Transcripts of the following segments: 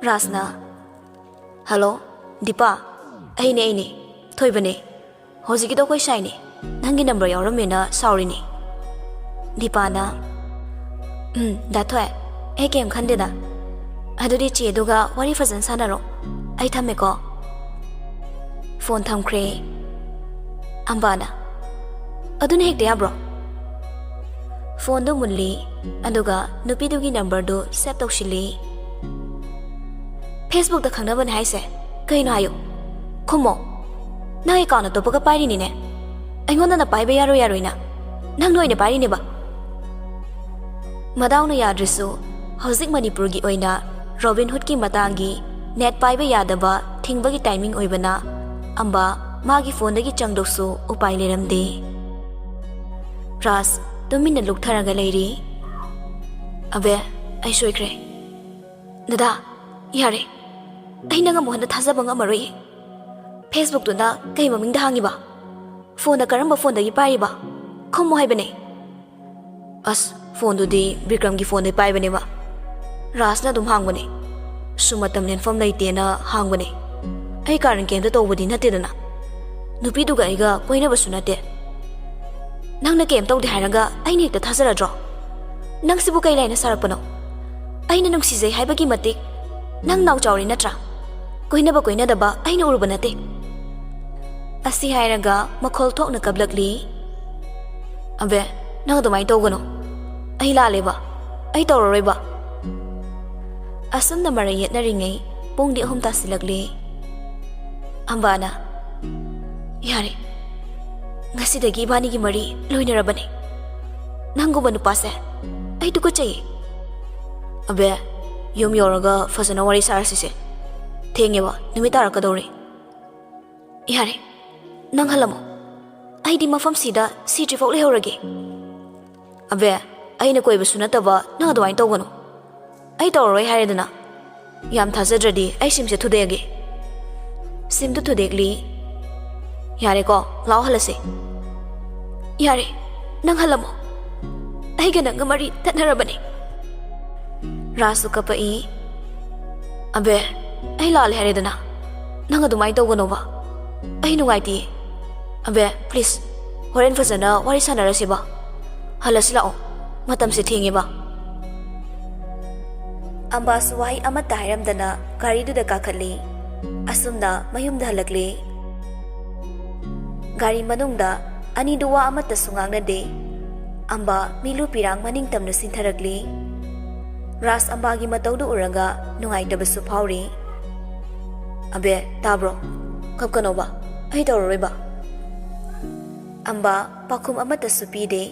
Rasna. Hello, Dipa. Aine. Thoibane. Hoziki do koi shine. Nangi number yauramena sorry ni. Dipa na. Da thoy. Ai kem khande da. Adudi che doga wari fazan sanaro. Ai thame ko. Phone thamkhre. Ambana. Aduna hek de bro. Phone do munli. Aduga nupi dugi number do save tawshili. Facebook da khangnaban haise. Kaino hayo. Khumo. Nang account to paga pairi ni ne. Aingonda na paiba yaro ina. Nang noi ne pairi ne ba. Madaw na yadrisu. Hauzik Manipur gi oina Robin Hood ki matangi net paiba yadaba thingbagi timing oibana amba magi phone dagi changdoksu upai leramde. Ras tumina luktharaga leiri. Abe ai soikre. Dada yare. Ai nanga mohanda thajaba ngamaroi. Facebook to na kai maming da hangi ba. Phone da karamba phone dagi pairi ba. Khomo haibane. As phone do di Bikram gi phone dai pai bane ba. Rasna dum hangbane. Sumatam len fam laite na hangbane. Ai karan kem da tawbadi nate dana. Nupi du ga iga koina basu nate. Nang na kem tawdi haraga ai ne ta thasara dro. Nang sibu kai laina sarapano. Ai na nung sijai haibagi matik. Nang naw chawri natra. Koina da ba ai na urba nate. Asi hairaga makhol thok na kablakli. Abe nang dumai tawgano. Ai lale ba. Ai tawroi ba. Asam na marayet na ringay pung di ahum tasilagli. Ambana. Yari. Ngasidagi bani gi mari loy narabane. Nanggo ba nupase? Ay duko chay. Abe, yum yoraga fazana wari sarasise. Tenge ba, numitara ka dori. Yari. Nang halamo. Ay di mafam sida si trifok lehoragi. Abe, ay na koy basunata ba nang adwain tawgano. Ay tawroi haredana. Yam thajadradi ay simse thudege. Simdu thudegli. Yare ko, lao halase. Yare, nang halamo. Ay ganang gamari tatnarabane. Rasu kapai. Abe, ay lale haredana. Nang adumay tawgano ba. Ay nungaiti. Abe, please. Horen fazana wari sanarasi ba. Halas lao. Matam si tingi ba. Amba suwai amat tahiram dana gari du da kakali. Asumda mayum da halakli. Gari manung da ani duwa amat ta sungang na de. Amba milu pirang maning tam na sintharagli. Ras amba gi mataw du uraga nungay tabasu pawri. Abe, tabro. Kapkano ba? Ay tawroi ba? Amba pakum amat ta supi de.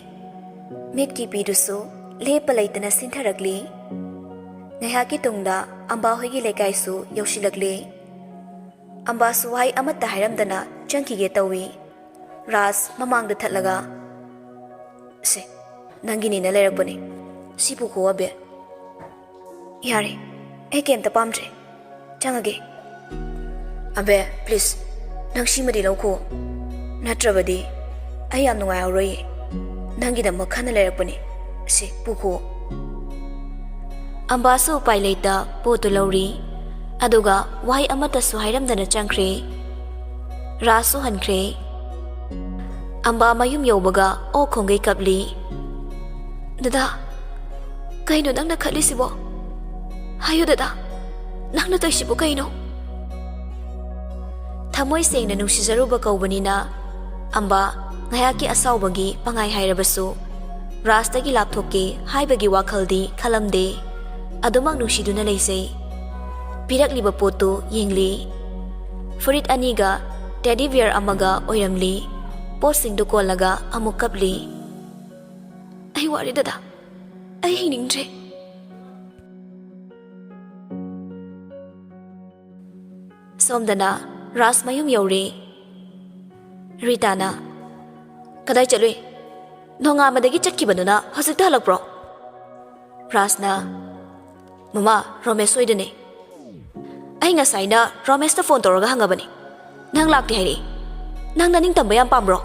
Mitki pidusu lepalaitana sintharagli. Ngayaki tungda amba hoigi lekaisu yaushilagli. Amba suwai amat tahiramdana changkige tawi. Ras mamang da thatlaga. Se, nangini na lerakbane. Sipu ko abe. Yare, kem ta pamtre. Changage. Abe, please. Nang simadi lauko. Natrabadi. Ayam nungay auroye. Nangi da makhana lerakbane. Se, puko. Ambasu paileta potu lauri. Aduga wai amata suhairam dana changkre. Rasu hankre. Amba mayum yobaga o khongay kapli. Dada, kaino nang nakhali sibo. Hayo dada, nang natoy sibo kaino. Thamoy seng na nungsizaruba kaubanina. Amba ngayaki asawbagi pangay hairabasu. Rastagi lapthoki haibagi wakaldi khalamde. Adumang nungsiduna laysay. Pirakliba poto yingli. Furit aniga teddy bear amaga oiramli. Posing do kolaga amuk kapli. Ay wari dada. Ay hiningdre. Somdana ras mayum yauri. Ritana. Kaday chaloy. Nonga madagi chakibaduna hasagta halakbro. Rasna. Mama, Romesh oidane. Ay ngasay na Romesh na phone tawraga hangabani. Nang lakti hairi. Nang naning tambayang pambro.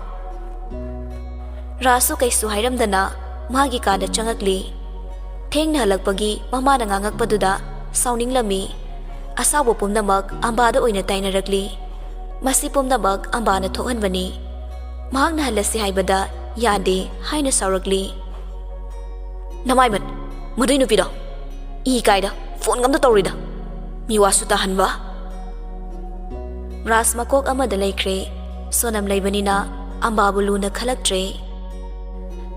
Rasu kay suhairamdana magi kada changakli. Theng na halagpagi mama na ngangakpaduda sauning lami. ꯑꯁꯥꯎꯕ ꯄꯨꯝꯅꯃꯛ ꯑꯝꯕꯥꯗ ꯑꯣꯏꯅ ꯇꯥꯏꯅꯔꯛꯂꯤ꯫ ꯃꯁꯤ ꯄꯨꯝꯅꯃꯛ ꯑꯝꯕꯥꯅ ꯊꯣꯛꯍꯟꯕꯅꯤ꯫ ꯃꯍꯥꯛꯅ ꯍꯜꯂꯁꯤ ꯍꯥꯏꯕꯗ ꯌꯥꯗꯦ ꯍꯥꯏꯅ ꯁꯥꯎꯔꯛꯂꯤ꯫ ꯅꯃꯥꯏꯃꯠ, ꯃꯗꯨꯏ ꯅꯨꯄꯤꯗꯣ E ꯀꯥꯏꯗ ꯐꯣꯟ ꯑꯝꯇ ꯇꯧꯔꯤꯗ, ꯃꯤꯋꯥꯁꯨ ꯇꯥꯍꯟꯕ꯫ ꯔꯥꯖ ꯃꯀꯣꯛ ꯑꯃꯗ ꯂꯩꯈ꯭ꯔꯦ꯫ ꯁꯣꯅꯝ ꯂꯩꯕꯅꯤꯅ ꯑꯝꯕꯥꯕꯨ ꯂꯨꯅ ꯈꯜꯂꯛꯇ꯭ꯔꯦ꯫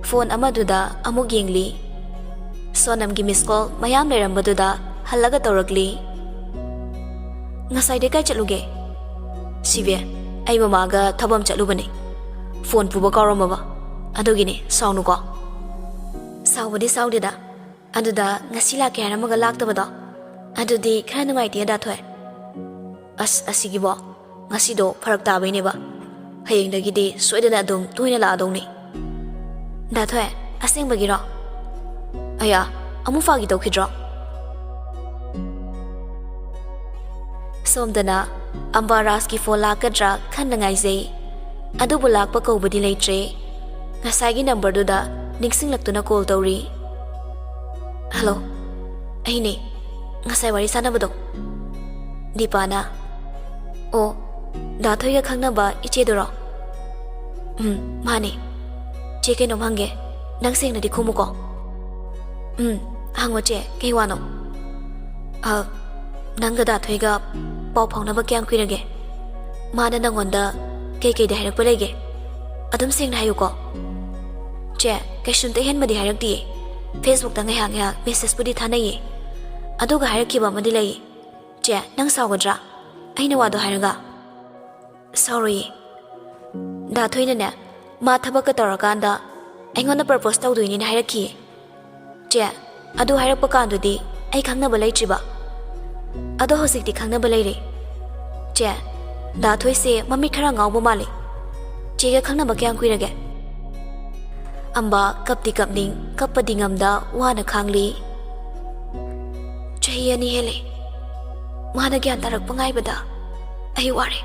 ꯐꯣꯟ ꯑꯃꯗꯨꯗ ꯑꯃꯨꯛ ꯌꯦꯡꯂꯤ꯫ ꯁꯣꯅꯝꯒꯤ ꯃꯤꯁ ꯀꯣꯜ ꯃꯌꯥꯝ ꯂꯩꯔꯝꯕꯗꯨꯗ ꯍꯜꯂꯒ ꯇꯧꯔꯛꯂꯤ꯫ ꯉꯁꯥꯏꯗꯤ ꯀꯥꯏ ꯆꯠꯂꯨꯒꯦ? ꯁꯤꯕꯦ, ꯑꯩ ꯃꯃꯥꯒ ꯊꯕꯛ ꯆꯠꯂꯨꯕꯅꯦ꯫ ꯐꯣꯟ ꯄꯨꯕ ꯀꯥꯎꯔꯝꯃꯕ, ꯑꯗꯨꯒꯤꯅꯦ, ꯁꯥꯎꯅꯨꯀꯣ꯫ ꯁꯥꯎꯕꯗꯤ ꯁꯥꯎꯗꯦꯗ, ꯑꯗꯨꯗ ꯉꯁꯤ ꯂꯥꯛꯀꯦ ꯍꯥꯏꯔꯝꯃꯒ ꯂꯥꯛꯇꯕꯗꯣ, ꯑꯗꯨꯗꯤ ꯈꯔ ꯅꯨꯡꯉꯥꯏꯇꯦ ꯗꯥꯊꯣꯏ꯫ ꯑꯁꯤꯒꯤꯕꯣ ꯉꯁꯤꯗꯣ ꯐꯔꯛ ꯇꯥꯕꯩꯅꯦꯕ, ꯍꯌꯦꯡꯗꯒꯤꯗꯤ ꯁꯣꯏꯗꯅ ꯑꯗꯨꯝ ꯇꯣꯏꯅ ꯂꯥꯛꯑꯗꯧꯅꯤ꯫ ꯗꯥꯊꯣꯏ, ꯑꯁꯦꯡꯕꯒꯤꯔꯣ? ꯑꯌꯥ, ꯑꯃꯨꯛ ꯐꯥꯒꯤ ꯇꯧꯈꯤꯗ꯭ꯔꯣ? ꯁꯣꯝꯗꯅ ꯑꯝꯕꯥꯔꯥꯖꯀꯤ ꯐꯣꯟ ꯂꯥꯛꯀꯗ꯭ꯔꯥ ꯈꯟꯅ ꯉꯥꯏꯖꯩ, ꯑꯗꯨꯕꯨ ꯂꯥꯛꯄ ꯀꯧꯕꯗꯤ ꯂꯩꯇ꯭ꯔꯦ꯫ ꯉꯁꯥꯏꯒꯤ ꯅꯝꯕꯔꯗꯨꯗ ꯅꯤꯡꯁꯤꯡꯂꯛꯇꯨꯅ ꯀꯣꯜ ꯇꯧꯔꯤ꯫ ꯍꯜꯂꯣ, ꯑꯩꯅꯦ, ꯉꯁꯥꯏ ꯋꯥꯔꯤ ꯁꯥꯟꯅꯕꯗꯣ, ꯗꯤꯄꯥꯅ꯫ ꯑꯣ, ꯗꯥꯊꯣꯏꯒ ꯈꯪꯅꯕ ꯏꯆꯦꯗꯨꯔꯣ? ꯃꯥꯅꯦ꯫ ꯆꯦ ꯀꯩꯅꯣꯝ ꯍꯪꯒꯦ, ꯅꯪ ꯁꯦꯡꯅꯗꯤ ꯈꯨꯝꯃꯨꯀꯣ꯫ ꯍꯪꯉꯣ ꯆꯦ, ꯀꯩ ꯋꯥꯅꯣ? ꯅꯪꯒ ꯗꯥꯊꯣꯏꯒ ꯄꯥꯎ ꯐꯥꯎꯅꯕ ꯀꯌꯥꯝ ꯀꯨꯏꯔꯒꯦ? ꯃꯥꯅ ꯅꯪꯉꯣꯟꯗ ꯀꯩꯀꯩꯗ ꯍꯥꯏꯔꯛꯄ ꯂꯩꯒꯦ? ꯑꯗꯨꯝ ꯁꯦꯡꯅ ꯍꯥꯏꯌꯨꯀꯣ꯫ ꯆꯦ, ꯀꯩꯁꯨꯝꯇ ꯍꯦꯟꯕꯗꯤ ꯍꯥꯏꯔꯛꯇꯤꯌꯦ꯫ ꯐꯦꯁꯕꯨꯛꯇ ꯉꯥꯏꯍꯥꯛ ꯃꯦꯁꯦꯖꯄꯨꯗꯤ ꯊꯥꯅꯩꯌꯦ, ꯑꯗꯨꯒ ꯍꯥꯏꯔꯛꯈꯤꯕ ꯑꯃꯗꯤ ꯂꯩꯌꯦ꯫ ꯆꯦ, ꯅꯪ ꯁꯥꯎꯒꯗ꯭ꯔꯥ ꯑꯩꯅ ꯋꯥꯗꯣ ꯍꯥꯏꯔꯒ? ꯁꯥꯎꯔꯣꯏꯌꯦ꯫ ꯗꯥꯊꯣꯏꯅꯅꯦ, ꯃꯥ ꯊꯕꯛꯀ ꯇꯧꯔꯀꯥꯟꯗ ꯑꯩꯉꯣꯟꯗ ꯄ꯭ꯔꯄꯣꯁ ꯇꯧꯗꯣꯏꯅꯦꯅ ꯍꯥꯏꯔꯛꯈꯤꯌꯦ꯫ ꯆꯦ, ꯑꯗꯨ ꯍꯥꯏꯔꯛꯄ ꯀꯥꯟꯗꯨꯗꯤ ꯑꯩ ꯈꯪꯅꯕ ꯂꯩꯇ꯭ꯔꯤꯕ, ꯑꯗꯣ ꯍꯧꯖꯤꯛꯇꯤ ꯈꯪꯅꯕ ꯂꯩꯔꯦ꯫ ꯆꯦ, ꯗꯥꯊꯣꯏꯁꯦ ꯃꯃꯤꯠ ꯈꯔ ꯉꯥꯎꯕ ꯃꯥꯜꯂꯦ꯫ ꯆꯦꯒ ꯈꯪꯅꯕ ꯀꯌꯥꯝ ꯀꯨꯏꯔꯒꯦ? ꯑꯝꯕꯥ ꯀꯞꯇꯤ ꯀꯞꯅꯤꯡ, ꯀꯞꯄꯗꯤ ꯉꯝꯗ ꯋꯥꯅ ꯈꯥꯡꯂꯤ꯫ ꯆꯍꯤ 2 ꯍꯦꯜꯂꯦ꯫ ꯃꯥꯅ ꯒ꯭ꯌꯥꯟ ꯇꯥꯔꯛꯄ ꯉꯥꯏꯕꯗ ꯑꯩ ꯋꯥꯔꯦ꯫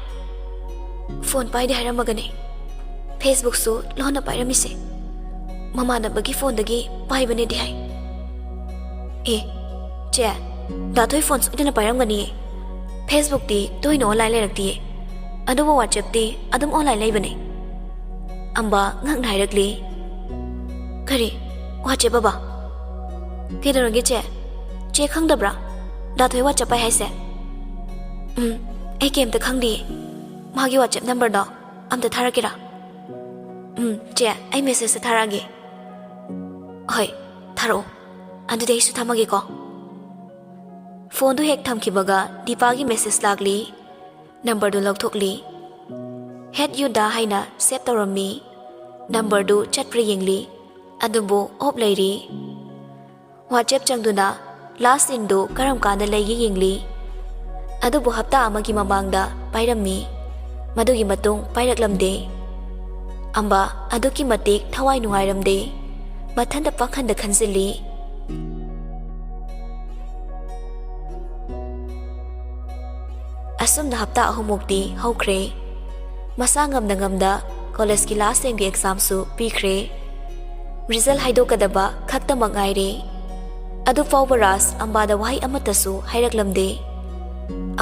ꯐꯣꯟ ꯄꯥꯏꯗꯦ ꯍꯥꯏꯔꯝꯃꯒꯅꯦ ꯐꯦꯁꯕꯨꯛꯁꯨ ꯂꯣꯟꯅ ꯄꯥꯏꯔꯝꯃꯤꯁꯦ꯫ ꯃꯃꯥꯟꯅꯕꯒꯤ ꯐꯣꯟꯗꯒꯤ ꯄꯥꯏꯕꯅꯦꯗꯤ ꯍꯥꯏ꯫ ꯆꯦ, ꯗꯥꯊꯣꯏ ꯐꯣꯟ ꯁꯣꯏꯗꯅ ꯄꯥꯏꯔꯝꯒꯅꯤꯌꯦ꯫ ꯐꯦꯁꯕꯨꯛꯇꯤ ꯇꯣꯏꯅ ꯑꯣꯟꯂꯥꯏꯟ ꯂꯩꯔꯛꯇꯤꯌꯦ, ꯑꯗꯨꯕꯨ ꯋꯥꯆꯦꯞꯇꯤ ꯑꯗꯨꯝ ꯑꯣꯟꯂꯥꯏꯟ ꯂꯩꯕꯅꯦ꯫ ꯑꯝꯕꯥ ꯉꯛꯅ ꯍꯥꯏꯔꯛꯂꯤ꯫ ꯀꯔꯤ ꯋꯥꯆꯦꯞ ꯕꯕꯥ? ꯀꯩꯗꯧꯔꯒꯦ ꯆꯦ? ꯆꯦ ꯈꯪꯗꯕ꯭ꯔꯥ ꯗꯥꯊꯣꯏ ꯋꯥꯆꯦꯞ ꯄꯥꯏ ꯍꯥꯏꯁꯦ? ꯑꯩ ꯀꯩꯝꯇ ꯈꯪꯗꯤꯌꯦ꯫ ꯃꯥꯒꯤ ꯋꯥꯆꯦꯞ ꯅꯝꯕꯔꯗꯣ ꯑꯝꯇ ꯊꯥꯔꯛꯀꯦꯔꯥ? ꯆꯦ, ꯑꯩ ꯃꯦꯁꯦꯖꯇ ꯊꯥꯔꯛꯑꯒꯦ꯫ ꯍꯣꯏ, ꯊꯥꯔꯛꯑꯣ꯫ ꯑꯗꯨꯗꯤ ꯑꯩꯁꯨ ꯊꯝꯃꯒꯦꯀꯣ꯫ ꯐꯣꯟꯗꯨ ꯍꯦꯛ ꯊꯝꯈꯤꯕꯒ ꯗꯤꯄꯥꯒꯤ ꯃꯦꯁꯦꯖ ꯂꯥꯛꯂꯤ꯫ ꯅꯝꯕꯔꯗꯨ ꯂꯧꯊꯣꯛꯂꯤ꯫ ꯍꯦꯠ ꯌꯨꯗ ꯍꯥꯏꯅ ꯁꯦꯞ ꯇꯧꯔꯝꯃꯤ꯫ ꯅꯝꯕꯔꯗꯨ ꯆꯠꯄ꯭ꯔꯥ ꯌꯦꯡꯂꯤ, ꯑꯗꯨꯕꯨ ꯑꯣꯞ ꯂꯩꯔꯤ꯫ ꯋꯥꯆꯦꯞ ꯆꯪꯗꯨꯅ ꯂꯥꯁ ꯁꯤꯟꯗꯨ ꯀꯔꯝ ꯀꯥꯟꯗ ꯂꯩꯒꯦ ꯌꯦꯡꯂꯤ, ꯑꯗꯨꯕꯨ ꯍꯞꯇꯥ ꯑꯃꯒꯤ ꯃꯃꯥꯡꯗ ꯄꯥꯏꯔꯝꯃꯤ꯫ ꯃꯗꯨꯒꯤ ꯃꯇꯨꯡ ꯄꯥꯏꯔꯛꯂꯝꯗꯦ꯫ ꯑꯝꯕꯥ ꯑꯗꯨꯛꯀꯤ ꯃꯇꯤꯛ ꯊꯋꯥꯏ ꯅꯨꯡꯉꯥꯏꯔꯝꯗꯦ꯫ ꯃꯊꯟꯇ ꯄꯥꯈꯟꯗ ꯈꯟꯖꯤꯜꯂꯤ꯫ ꯑꯁꯨꯝꯅ ꯍꯞꯇꯥ 3ꯃꯨꯛꯇꯤ ꯍꯧꯈ꯭ꯔꯦ꯫ ꯃꯁꯥ ꯉꯝꯅ ꯀꯣꯂꯦꯖꯀꯤ ꯂꯥꯁ ꯁꯦꯝꯒꯤ ꯑꯦꯛꯖꯥꯝꯁꯨ ꯄꯤꯈ꯭ꯔꯦ꯫ ꯔꯤꯖꯜ ꯍꯥꯏꯗꯣꯛꯀꯗꯕ ꯈꯛꯇꯃꯛ ꯉꯥꯏꯔꯦ꯫ ꯑꯗꯨ ꯐꯥꯎꯕ ꯔꯥꯖ ꯑꯝꯕꯥꯗ ꯋꯥꯍꯩ ꯑꯃꯠꯇꯁꯨ ꯍꯥꯏꯔꯛꯂꯝꯗꯦ꯫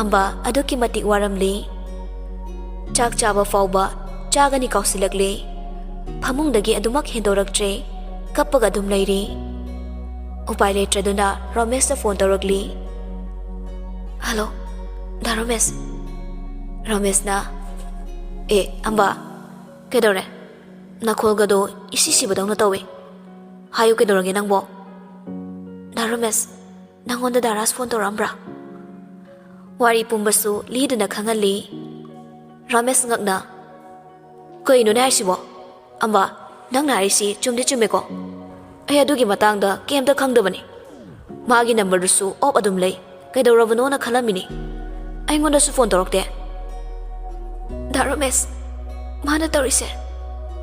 ꯑꯝꯕꯥ ꯑꯗꯨꯛꯀꯤ ꯃꯇꯤꯛ ꯋꯥꯔꯝꯂꯤ꯫ ꯆꯥꯛ ꯆꯥꯕ ꯐꯥꯎꯕ ꯆꯥꯒꯅꯤ ꯀꯥꯎꯁꯤꯜꯂꯛꯂꯦ꯫ ꯐꯃꯨꯡꯗꯒꯤ ꯑꯗꯨꯃꯛ ꯍꯦꯟꯗꯣꯔꯛꯇ꯭ꯔꯦ, ꯀꯞꯄꯒ ꯑꯗꯨꯝ ꯂꯩꯔꯤ꯫ ꯎꯄꯥꯏ ꯂꯩꯇ꯭ꯔꯗꯨꯅ ꯔꯣꯃꯦꯁꯇ ꯐꯣꯟ ꯇꯧꯔꯛꯂꯤ꯫ ꯍꯜꯂꯣ, ꯗꯥ ꯔꯣꯃꯦꯁ꯫ ꯔꯣꯃꯦꯁꯅ, ꯑꯝꯕꯥ, ꯀꯩꯗꯧꯔꯦ? ꯅꯈꯣꯜꯒꯗꯣ ꯏꯁꯤ ꯁꯤꯕꯗꯧꯅ ꯇꯧꯋꯦ꯫ ꯍꯥꯏꯌꯨ, ꯀꯩꯗꯧꯔꯒꯦ ꯅꯪꯕꯣ? ꯗꯥ ꯔꯣꯃꯦꯁ, ꯅꯪꯉꯣꯟꯗ ꯗꯥ ꯔꯥꯖ ꯐꯣꯟ ꯇꯧꯔꯛꯑꯝꯕ꯭ꯔꯥ? ꯋꯥꯔꯤ ꯄꯨꯝꯕꯁꯨ ꯂꯤꯗꯨꯅ ꯈꯪꯍꯜꯂꯤ꯫ ꯔꯣꯃꯦꯁ ꯉꯛꯅ, ꯀꯩꯅꯣꯅꯦ ꯍꯥꯏꯁꯤꯕꯣ? ꯑꯝꯕꯥ, ꯅꯪꯅ ꯍꯥꯏꯔꯤꯁꯤ ꯆꯨꯝꯗꯤ ꯆꯨꯝꯃꯦꯀꯣ? ꯑꯩ ꯑꯗꯨꯒꯤ ꯃꯇꯥꯡꯗ ꯀꯩꯝꯇ ꯈꯪꯗꯕꯅꯤ꯫ ꯃꯥꯒꯤ ꯅꯝꯕꯔꯗꯨꯁꯨ ꯑꯣꯞ ꯑꯗꯨꯝ ꯂꯩ, ꯀꯩꯗꯧꯔꯕꯅꯣꯅ ꯈꯜꯂꯝꯃꯤꯅꯤ꯫ ꯑꯩꯉꯣꯟꯗꯁꯨ ꯐꯣꯟ ꯇꯧꯔꯛꯇꯦ꯫ ꯗꯥ ꯔꯣꯃꯦꯁ, ꯃꯥꯅ ꯇꯧꯔꯤꯁꯦ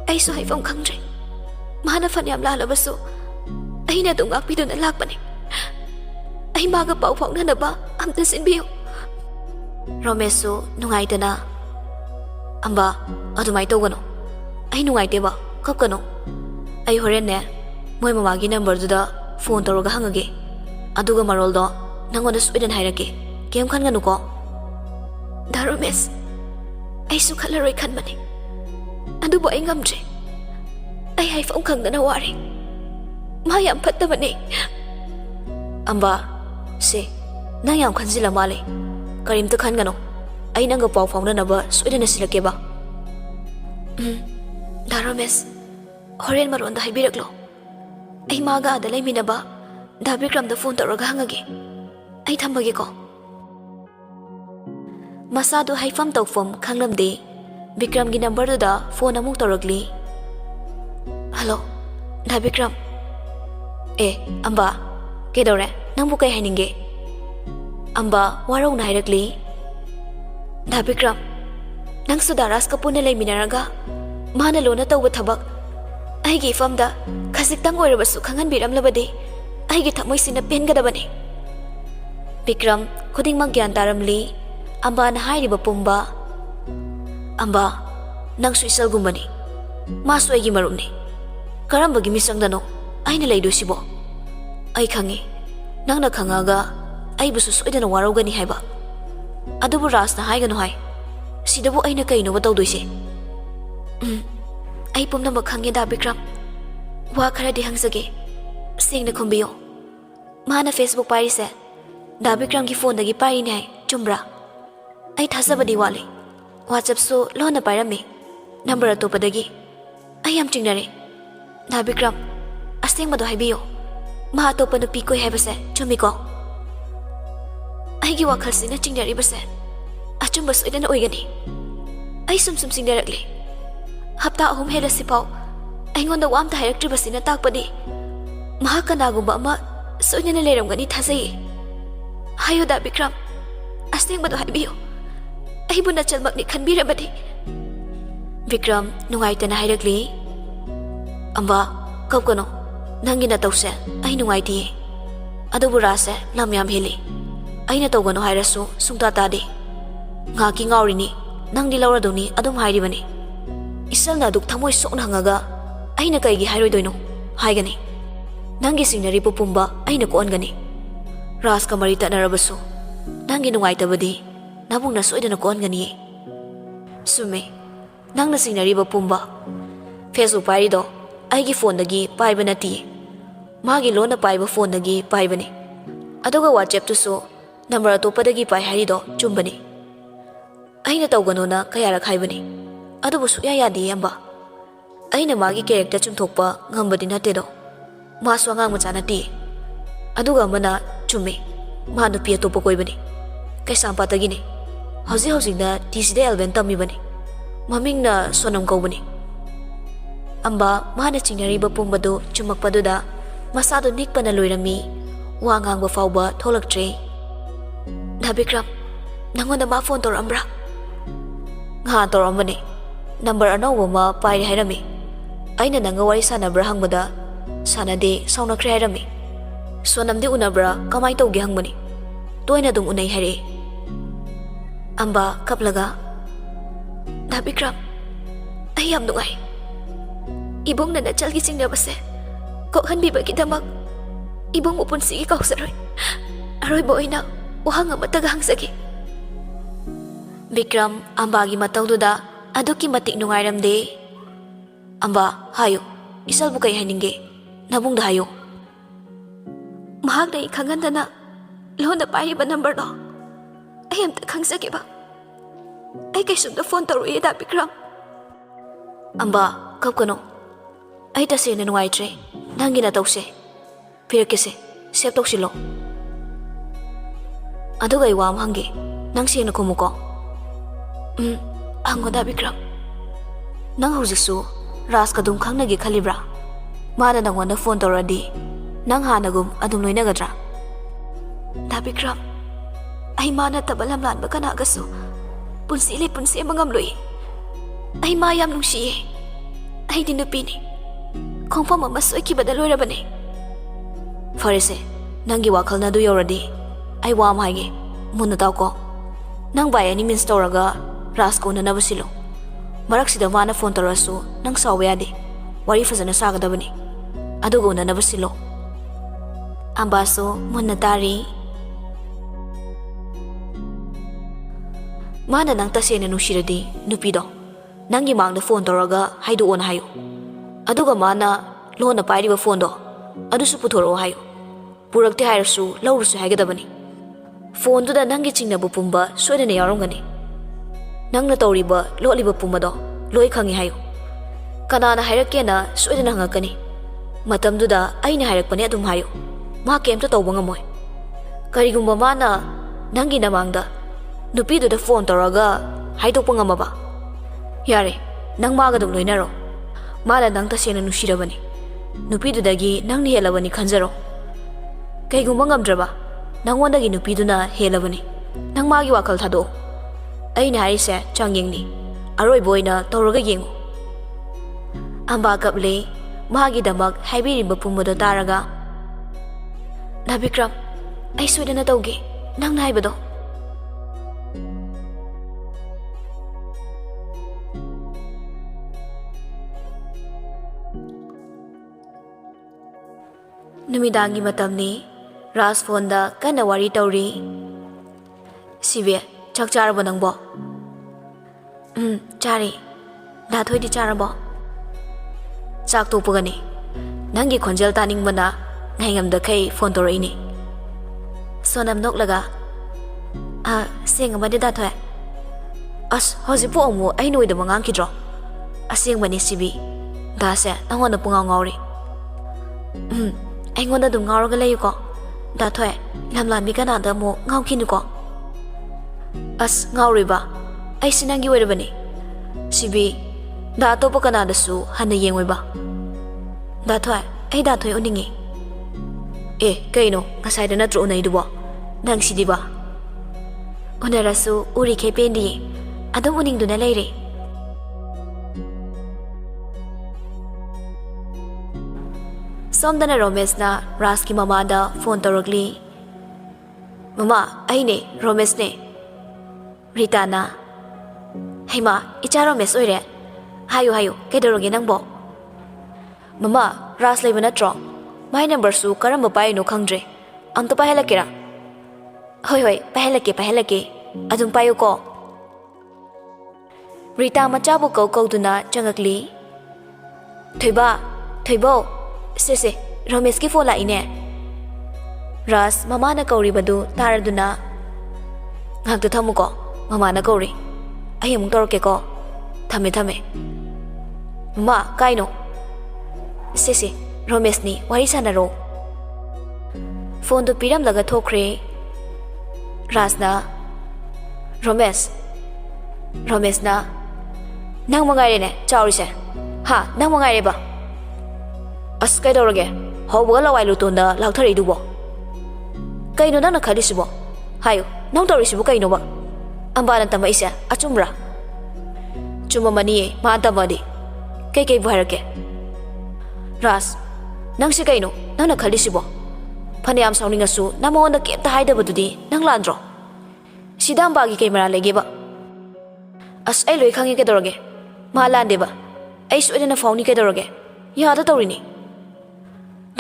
ꯑꯩꯁꯨ ꯍꯥꯏꯐꯝ ꯈꯪꯗ꯭ꯔꯦ꯫ ꯃꯥꯅ ꯐꯅꯌꯥꯝ ꯂꯥꯜꯂꯕꯁꯨ ꯑꯩꯅ ꯑꯗꯨꯝ ꯉꯥꯛꯄꯤꯗꯨꯅ ꯂꯥꯛꯄꯅꯤ꯫ ꯑꯩ ꯃꯥꯒ ꯄꯥꯎ ꯐꯥꯎꯅꯅꯕ ꯑꯝꯇ ꯁꯤꯟꯕꯤꯌꯨ꯫ ꯔꯣꯃꯦꯁꯁꯨ ꯅꯨꯡꯉꯥꯏꯇꯅ, ꯑꯝꯕꯥ, ꯑꯗꯨꯃꯥꯏꯅ ꯇꯧꯒꯅꯨ꯫ ꯑꯩ ꯅꯨꯡꯉꯥꯏꯇꯦꯕ, ꯀꯞꯀꯅꯨ꯫ ꯑꯩ ꯍꯣꯔꯦꯟꯅꯦ ꯃꯣꯏ ꯃꯃꯥꯒꯤ ꯅꯝꯕꯔꯗꯨꯗ ꯐꯣꯟ ꯇꯧꯔꯒ ꯍꯪꯉꯒꯦ, ꯑꯗꯨꯒ ꯃꯔꯣꯜꯗꯣ ꯅꯪꯉꯣꯟꯗ ꯁꯣꯏꯗꯅ ꯍꯥꯏꯔꯛꯀꯦ꯫ ꯀꯦꯝ ꯈꯟꯒꯅꯨꯀꯣ ꯗꯥꯔꯣꯃꯦꯁ ꯑꯩꯁꯨ ꯈꯜꯂꯔꯣꯏ ꯈꯟꯕꯅꯤ ꯑꯗꯨꯕꯨ ꯑꯩ ꯉꯝꯗ꯭ꯔꯦ ꯑꯩ ꯍꯥꯏꯐꯝ ꯈꯪꯗꯅ ꯋꯥꯔꯦ ꯃꯥ ꯌꯥꯝ ꯐꯠꯇꯕꯅꯦ ꯑꯝꯕꯥ ꯁꯦ ꯅꯪ ꯌꯥꯝ ꯈꯟꯖꯤꯜꯂ ꯃꯥꯜꯂꯦ ꯀꯔꯤꯝꯇ ꯈꯟꯒꯅꯣ ꯑꯩ ꯅꯪꯒ ꯄꯥꯎ ꯐꯥꯎꯅꯅꯕ ꯁꯣꯏꯗꯅ ꯁꯤꯜꯂꯛꯀꯦꯕ ꯗꯥꯔꯣꯃꯦꯁ ꯍꯣꯔꯦꯟ ꯃꯔꯣꯟꯗ ꯍꯥꯏꯕꯤꯔꯛꯂꯣ ꯑꯩ ꯃꯥꯒ ꯑꯥꯗ ꯂꯩꯃꯤꯟꯅꯕ ꯗꯥ ꯕꯤꯀ꯭ꯔꯝꯗ ꯐꯣꯟ ꯇꯧꯔꯒ ꯍꯪꯉꯒꯦ ꯑꯩ ꯊꯝꯃꯒꯦꯀꯣ ꯃꯁꯥꯗꯨ ꯍꯥꯏꯐꯝ ꯇꯧꯐꯝ ꯈꯪꯂꯝꯗꯦ ꯕꯤꯀ꯭ꯔꯝꯒꯤ ꯅꯝꯕꯔꯗꯨꯗ ꯐꯣꯟ ꯑꯃꯨꯛ ꯇꯧꯔꯛꯂꯤ ꯍꯜꯂꯣ ꯗꯥ ꯕꯤꯀ꯭ꯔꯝ ꯑꯝꯕꯥ ꯀꯩꯗꯧꯔꯦ ꯅꯪꯕꯨ ꯀꯩ ꯍꯥꯏꯅꯤꯡꯒꯦ ꯑꯝꯕꯥ ꯋꯥꯔꯧꯅ ꯍꯥꯏꯔꯛꯂꯤ ꯗꯥ ꯕꯤꯀ꯭ꯔꯝ ꯅꯪꯁꯨ ꯗꯥꯔꯥꯖꯀ ꯄꯨꯟꯅ ꯂꯩꯃꯤꯟꯅꯔꯒ ꯃꯥꯅ ꯂꯣꯟꯅ ꯇꯧꯕ ꯊꯕꯛ ꯑꯩꯒꯤ ꯏꯐꯝꯗ ꯈꯖꯤꯛꯇꯪ ꯑꯣꯏꯔꯕꯁꯨ ꯈꯪꯍꯟꯕꯤꯔꯝꯂꯕꯗꯤ ꯑꯩꯒꯤ ꯊꯃꯣꯏꯁꯤꯅ ꯄꯦꯟꯒꯗꯕꯅꯤ ꯕꯤꯀ꯭ꯔꯝ ꯈꯨꯗꯤꯡꯃꯛ ꯒ꯭ꯌꯥꯟ ꯇꯥꯔꯝꯂꯤ ꯑꯝꯕꯥꯅ ꯍꯥꯏꯔꯤꯕ ꯄꯨꯝꯕ ꯑꯝꯕꯥ ꯅꯪꯁꯨ ꯏꯆꯜꯒꯨꯝꯕꯅꯤ ꯃꯥꯁꯨ ꯑꯩꯒꯤ ꯃꯔꯨꯞꯅꯤ ꯀꯔꯝꯕꯒꯤ ꯃꯤꯆꯪꯗꯅꯣ ꯑꯩꯅ ꯂꯩꯗꯣꯏꯁꯤꯕꯣ ꯑꯩ ꯈꯪꯉꯤ ꯅꯪꯅ ꯈꯪꯉꯒ ꯑꯩꯕꯨꯁꯨ ꯁꯣꯏꯗꯅ ꯋꯥꯔꯧꯒꯅꯤ ꯍꯥꯏꯕ ꯑꯗꯨꯕꯨ ꯔꯥꯖꯅ ꯍꯥꯏꯒꯅꯨ ꯍꯥꯏ ꯁꯤꯗꯕꯨ ꯑꯩꯅ ꯀꯩꯅꯣꯕ ꯇꯧꯗꯣꯏꯁꯦ ꯑꯩ ꯄꯨꯝꯅꯃꯛ ꯈꯪꯉꯦ ꯗꯥ ꯕꯤꯀ꯭ꯔꯝ ꯋꯥ ꯈꯔꯗꯤ ꯍꯪꯖꯒꯦ ꯁꯦꯡꯅ ꯈꯨꯝꯕꯤꯌꯣ ꯃꯥꯅ ꯐꯦꯁꯕꯨꯛ ꯄꯥꯏꯔꯤꯁꯦ ꯗꯥ ꯕꯤꯀ꯭ꯔꯝꯒꯤ ꯐꯣꯟꯗꯒꯤ ꯄꯥꯏꯔꯤꯅꯦ ꯍꯥꯏ ꯆꯨꯝꯕ꯭ꯔꯥ ꯑꯩ ꯊꯥꯖꯕꯗꯤ ꯋꯥꯠꯂꯤ ꯋꯥꯆꯞꯁꯨ ꯂꯣꯟꯅ ꯄꯥꯏꯔꯝꯃꯤ ꯅꯝꯕꯔ ꯑꯇꯣꯞꯄꯗꯒꯤ ꯑꯩ ꯌꯥꯝ ꯆꯤꯡꯅꯔꯦ ꯗꯥ ꯕꯤꯀ꯭ꯔꯝ ꯑꯁꯦꯡꯕꯗꯣ ꯍꯥꯏꯕꯤꯌꯣ ꯃꯥ ꯑꯇꯣꯞꯄ ꯅꯨꯄꯤ ꯀꯣꯏ ꯍꯥꯏꯕꯁꯦ ꯆꯨꯝꯃꯤꯀꯣ ꯑꯩꯒꯤ ꯋꯥꯈꯜꯁꯤꯅ ꯆꯤꯡꯅꯔꯤꯕꯁꯦ ꯑꯆꯨꯝꯕ ꯁꯣꯏꯗꯅ ꯑꯣꯏꯒꯅꯤ ꯑꯩ ꯁꯨꯝ ꯆꯤꯡꯅꯔꯛꯂꯤ ꯍꯞꯇꯥ 3 ꯍꯦꯜꯂꯁꯤꯐꯥꯎ ꯑꯩꯉꯣꯟꯗ ꯋꯥ ꯑꯝꯇ ꯍꯥꯏꯔꯛꯇ꯭ꯔꯤꯕꯁꯤꯅ ꯇꯥꯛꯄꯗꯤ ꯃꯍꯥꯛ ꯀꯅꯥꯒꯨꯝꯕ ꯑꯃ ꯁꯣꯏꯗꯅ ꯂꯩꯔꯝꯒꯅꯤ ꯊꯥꯖꯩꯌꯦ ꯍꯥꯏꯌꯨ ꯗꯥ ꯕꯤꯀ꯭ꯔꯝ ꯑꯁꯦꯡꯕꯗꯣ ꯍꯥꯏꯕꯤꯌꯨ ꯑꯩꯕꯨ ꯅꯆꯜꯃꯛꯅꯤ ꯈꯟꯕꯤꯔꯕꯗꯤ ꯕꯤꯀ꯭ꯔꯝ ꯅꯨꯡꯉꯥꯏꯇꯅ ꯍꯥꯏꯔꯛꯂꯤ ꯑꯝꯕꯥ ꯀꯞꯀꯅꯣ ꯅꯪꯒꯤ ꯅꯇꯧꯁꯦ ꯑꯩ ꯅꯨꯡꯉꯥꯏꯇꯤꯌꯦ ꯑꯗꯨꯕꯨ ꯔꯥꯖꯁꯦ ꯂꯝ ꯌꯥꯝ ꯍꯦꯜꯂꯤ ꯑꯩꯅ ꯇꯧꯒꯅꯣ ꯍꯥꯏꯔꯁꯨ ꯁꯨꯡꯇꯥ ꯇꯥꯗꯦ ꯉꯥꯛꯀꯤ ꯉꯥꯎꯔꯤꯅꯤ ꯅꯪꯗꯤ ꯂꯧꯔꯗꯧꯅꯤ ꯑꯗꯨꯝ ꯍꯥꯏꯔꯤꯕꯅꯤ ꯏꯆꯜꯅ ꯑꯗꯨꯛ ꯊꯃꯣꯏ ꯁꯣꯛꯅ ꯍꯪꯉꯒ ꯑꯩꯅ ꯀꯩꯒꯤ ꯍꯥꯏꯔꯣꯏꯗꯣꯏꯅꯣ ꯍꯥꯏꯒꯅꯤ ꯅꯪꯒꯤ ꯆꯤꯡꯅꯔꯤꯕ ꯄꯨꯝꯕ ꯑꯩꯅ ꯀꯣꯛꯍꯟꯒꯅꯤ ꯔꯥꯖꯀ ꯃꯔꯤ ꯇꯠꯅꯔꯕꯁꯨ ꯅꯪꯒꯤ ꯅꯨꯡꯉꯥꯏꯇꯕꯗꯤ ꯅꯕꯨꯡꯅ ꯁꯣꯏꯗꯅ ꯀꯣꯛꯍꯟꯒꯅꯤꯌꯦ ꯆꯨꯝꯃꯦ ꯅꯪꯅ ꯆꯤꯡꯅꯔꯤꯕ ꯄꯨꯝꯕ ꯐꯦꯁꯕꯨꯛ ꯄꯥꯏꯔꯤꯗꯣ ꯑꯩꯒꯤ ꯐꯣꯟꯗꯒꯤ ꯄꯥꯏꯕ ꯅꯠꯇꯤꯌꯦ ꯃꯥꯒꯤ ꯂꯣꯟꯅ ꯄꯥꯏꯕ ꯐꯣꯟꯗꯒꯤ ꯄꯥꯏꯕꯅꯤ ꯑꯗꯨꯒ ꯋꯥꯆꯦꯞꯇꯨꯁꯨ ꯅꯝꯕꯔ ꯑꯇꯣꯞꯄꯗꯒꯤ ꯄꯥꯏ ꯍꯥꯏꯔꯤꯗꯣ ꯆꯨꯝꯕꯅꯤ ꯑꯩꯅ ꯇꯧꯒꯅꯣꯅ ꯀꯌꯥꯔꯛ ꯍꯥꯏꯕꯅꯤ ꯑꯗꯨꯕꯨ ꯁꯨꯛꯌꯥ ꯌꯥꯗꯦ ꯑꯝꯕꯥ ꯑꯩꯅ ꯃꯥꯒꯤ ꯀꯦꯔꯦꯛꯇꯔ ꯆꯨꯝꯊꯣꯛꯄ ꯉꯝꯕꯗꯤ ꯅꯠꯇꯦꯗꯣ ꯃꯥꯁꯨ ꯑꯉꯥꯡ ꯃꯆꯥ ꯅꯠꯇꯤꯌꯦ ꯑꯗꯨꯒ ꯑꯃꯅ ꯆꯨꯝꯃꯦ ꯃꯥ ꯅꯨꯄꯤ ꯑꯇꯣꯞꯄ ꯀꯣꯏꯕꯅꯤ ꯀꯩꯁꯥꯝꯄꯥꯠꯇꯒꯤꯅꯤ ꯍꯧꯖꯤꯛꯅ ꯇꯤꯁꯤꯗ 11 ꯇꯝꯃꯤꯕꯅꯤ ꯃꯃꯤꯡꯅ ꯁꯣꯅꯝ ꯀꯧꯕꯅꯤ ꯑꯝꯕꯥ ꯃꯥꯅ ꯆꯤꯡꯅꯔꯤꯕ ꯄꯨꯝꯕꯗꯨ ꯆꯨꯝꯃꯛꯄꯗꯨꯗ ꯃꯁꯥꯗꯨ ꯅꯤꯛꯄꯅ ꯂꯣꯏꯔꯝꯃꯤ ꯋꯥ ꯉꯥꯡꯕ ꯐꯥꯎꯕ ꯊꯣꯛꯂꯛꯇ꯭ꯔꯦ ꯗꯥ ꯕꯤꯀ꯭ꯔꯝ ꯅꯪꯉꯣꯟꯗ ꯃꯥ ꯐꯣꯟ ꯇꯧꯔꯛꯑꯝꯕ꯭ꯔꯥ ꯉꯍꯥꯟ ꯇꯧꯔꯛꯑꯝꯕꯅꯤ ꯅꯝꯕꯔ ꯑꯅꯧꯕ ꯑꯃ ꯄꯥꯏꯔꯦ ꯍꯥꯏꯔꯝꯃꯤ ꯑꯩꯅ ꯅꯪꯒ ꯋꯥꯔꯤ ꯁꯥꯟꯅꯕ꯭ꯔꯥ ꯍꯪꯕꯗ ꯁꯥꯟꯅꯗꯦ ꯁꯥꯎꯅꯈ꯭ꯔꯦ ꯍꯥꯏꯔꯝꯃꯤ ꯁꯣꯅꯝꯗꯤ ꯎꯅꯕ꯭ꯔꯥ ꯀꯃꯥꯏ ꯇꯧꯒꯦ ꯍꯪꯕꯅꯤ ꯇꯣꯏꯅ ꯑꯗꯨꯝ ꯎꯅꯩ ꯍꯥꯏꯔꯛꯑꯦ ꯑꯝꯕꯥ ꯀꯞꯂꯒ ꯗꯥ ꯕꯤꯀ꯭ꯔꯝ ꯑꯩ ꯌꯥꯝ ꯅꯨꯡꯉꯥꯏ ꯏꯕꯨꯡꯅ ꯅꯆꯜꯒꯤ ꯆꯤꯡꯅꯕꯁꯦ ꯀꯣꯛꯍꯟꯕꯤꯕꯒꯤꯗꯃꯛ ꯏꯕꯨꯡꯕꯨ ꯄꯨꯟꯁꯤꯒꯤ ꯀꯥꯎꯖꯔꯣꯏ ꯑꯔꯣꯏꯕ ꯑꯣꯏꯅ ꯋꯥꯍꯪ ꯑꯃꯠꯇꯒ ꯍꯪꯖꯒꯦ ꯕꯤꯀ꯭ꯔꯝ ꯑꯝꯕꯥꯒꯤ ꯃꯇꯧꯗꯨꯗ ꯑꯗꯨꯛꯀꯤ ꯃꯇꯤꯛ ꯅꯨꯡꯉꯥꯏꯔꯝꯗꯦ ꯑꯝꯕꯥ ꯍꯥꯏꯌꯨ ꯏꯆꯜꯕꯨ ꯀꯩ ꯍꯥꯏꯅꯤꯡꯒꯦ ꯅꯕꯨꯡꯗ ꯍꯥꯏꯌꯨ ꯃꯍꯥꯛꯅ ꯑꯩ ꯈꯪꯍꯟꯗꯅ ꯂꯣꯟꯅ ꯄꯥꯏꯔꯤꯕ ꯅꯝꯕꯔꯗꯣ ꯑꯩ ꯑꯝꯇ ꯈꯪꯖꯒꯦꯕ ꯑꯩ ꯀꯩꯁꯨꯝꯇ ꯐꯣꯟ ꯇꯧꯔꯛꯏ ꯗꯥ ꯕꯤꯀ꯭ꯔꯝ ꯑꯝꯕꯥ ꯀꯞꯀꯅꯣ ꯑꯩ ꯇꯁꯦꯡꯅ ꯅꯨꯡꯉꯥꯏꯇ꯭ꯔꯦ ꯅꯪꯒꯤ ꯅꯇꯧꯁꯦ ꯄꯤꯔꯛꯀꯦꯁꯦ ꯁꯦꯞ ꯇꯧꯁꯤꯜꯂꯣ ꯑꯗꯨꯒ ꯑꯩ ꯋꯥ ꯑꯃ ꯍꯪꯒꯦ ꯅꯪ ꯁꯦꯡꯅ ꯈꯨꯝꯃꯨꯀꯣ ꯍꯪꯉꯣ ꯗꯥ ꯕꯤꯀ꯭ꯔꯝ ꯅꯪ ꯍꯧꯖꯤꯛꯁꯨ ꯔꯥꯖꯀ ꯑꯗꯨꯝ ꯈꯪꯅꯒꯦ ꯈꯜꯂꯤꯕ꯭ꯔꯥ ꯃꯥꯅ ꯅꯪꯉꯣꯟꯗ ꯐꯣꯟ ꯇꯧꯔꯛꯑꯗꯤ ꯅꯪ ꯍꯥꯟꯅꯒꯨꯝ ꯑꯗꯨꯝ ꯂꯣꯏꯅꯒꯗ꯭ꯔꯥ ꯗꯥ ꯕꯤꯀ꯭ꯔꯝ ꯑꯩ ꯃꯥ ꯅꯠꯇꯕ ꯂꯝꯂꯥꯟꯕ ꯀꯅꯥꯒꯁꯨ ꯄꯨꯟꯁꯤ ꯂꯩꯄꯨꯟ ꯁꯦꯝꯕ ꯉꯝꯂꯣꯏ ꯑꯩ ꯃꯥ ꯌꯥꯝ ꯅꯨꯡꯁꯤꯌꯦ ꯑꯩꯗꯤ ꯅꯨꯄꯤꯅꯤ ꯈꯣꯡꯐꯝ ꯑꯃ ꯁꯣꯏꯈꯤꯕꯗ ꯂꯣꯏꯔꯕꯅꯤ ꯐꯔꯦꯁꯦ ꯅꯪꯒꯤ ꯋꯥꯈꯜꯅ ꯑꯗꯨ ꯌꯧꯔꯗꯤ ꯑꯩ ꯋꯥ ꯑꯃ ꯍꯥꯏꯒꯦ ꯃꯨꯟꯅ ꯇꯥꯎꯀꯣ ꯅꯪ ꯕꯥꯏ ꯑꯦꯅꯤ ꯃꯤꯟꯁ ꯇꯧꯔꯒ ꯔꯥꯖꯀ ꯎꯅꯅꯕ ꯁꯤꯜꯂꯨ ꯃꯔꯛꯁꯤꯗ ꯃꯥꯅ ꯐꯣꯟ ꯇꯧꯔꯁꯨ ꯅꯪ ꯁꯥꯎꯕ ꯌꯥꯗꯦ ꯋꯥꯔꯤ ꯐꯖꯅ ꯁꯥꯒꯗꯕꯅꯤ ꯑꯗꯨꯒ ꯎꯅꯅꯕ ꯁꯤꯜꯂꯣ ꯑꯝꯕꯥꯁꯨ ꯃꯨꯟꯅ ꯇꯥꯔꯤ Mana nang tasena nushiradi nupido nangi mangda phone toraga haidu on hayo aduga mana lona pairiba phone do adusu puthoro hayo purakte hairasu lawrusu haigadabani phone du da nangi chingnabu pumba soidane yarongani nangna tawriba loliba pumba do loi khangi hayo kanana hairakena soidana hangakani matamdu da aina hairakpane adum hayo ma kemta tawba ngamoy karigumba mana nangi namangda nupidu da phone toraga haidokpa ngamaba yare nang magadum loinaro mala nang tasena nushirabani nupidu dagi nang ni helabani khanjaro kaigumba ngamdraba nangwandagi nupiduna helabani nang magi wakal thado aina harise changyengni aroi boina tawraga yengu amba kaple magi damak haibiri bapumado taraga nabikram ai soidana tawge nang na haibado Numidangi matamni Ras phone da kana wari tawri Sibe chak charabo nangbo chari da thoi di charabo chak to pugani nangi khonjel taning mana ngaingam da khai phone torai ni sonam nok laga seng amade da thoi as hoji pu omu ai noi da mangang kidro aseng mani sibi da se nangona pungaw ngawri aingona dum ngawraga layuko da thoi lamlambi kana da mo ngawkinuko as ngawriba ai sinangi werabani sibi da topo kana da su hana yengweba da thoi ai da thoi oningi kaino ngasai da natro unai dubo nang sidiba onarasu uri khependi adum uning duna leire Somdana Romesh na Ras ki mama da phone toragli Mama aine Romesh ne Rita na Heima icha Romesh oire hayo kedoroge nangbo Mama Ras leiba natro my number su karamba pai no khangdre amta pahelakera hoi pahelake adum payo ko Rita machabu kau duna changakli Thoibo Sese, Romesh ki phone ine. Ras mama na kauri badu taraduna. Ngak thamu ko mama na kauri. Ai amung toroke ko. Thame. Mama kaino. Sese, Romesh ni wari sanaro. Phone do piram laga thokre. Ras na Romesh na nang mangai ne chawri se. Ha, nang mangai ba. As kaidorage hawga lawai lutonda lauthari dubo kaino nana khalisibo hayo nang torisibo kaino ba ambana tama isa achumra chuma mani ma tamadi kai bharake Ras nang se kaino nana khalisibo phaniam sauninga su namonda kepta haidabadudi nang landro sidam bagi camera lege ba as ai loi khangi kedorage ma lande ba ai soidena fauni kedorage yada torini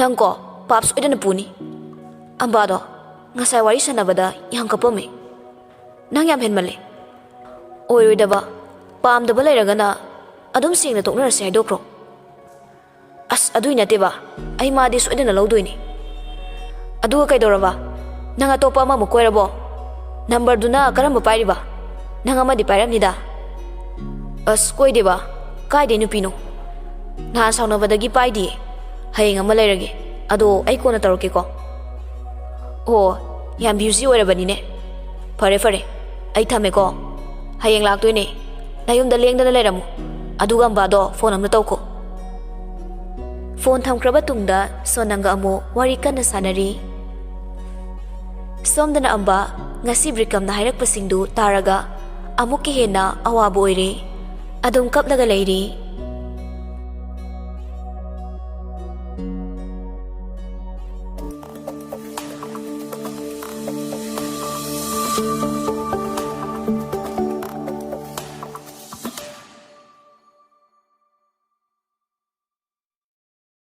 Nangko paps oidana puni ambado ngasai wari sanabada yang kapame nang yam henmale oiroidaba pamdaba leiragana adum singna toknarase haidokro as adui nateba ai madi soidana lawdoini aduga kaidoraba nang atopa ma mukoirabo number duna karamba pairiba nang amadi pairamnida as koideba kaide nupino na saunabadagi paidi Hayeng ama lairage ado ai kona taroke ko yam busy oirabani ne fare ai thame ko hayeng laktoi ne nayum da lengdana lairamu aduga ambado phone amna tawko phone thamkraba tungda sonanga amo wari kana sanari somdana amba ngasi brikam na hairak pasingdu taraga amuki hena awabu oire adum kaplaga lairi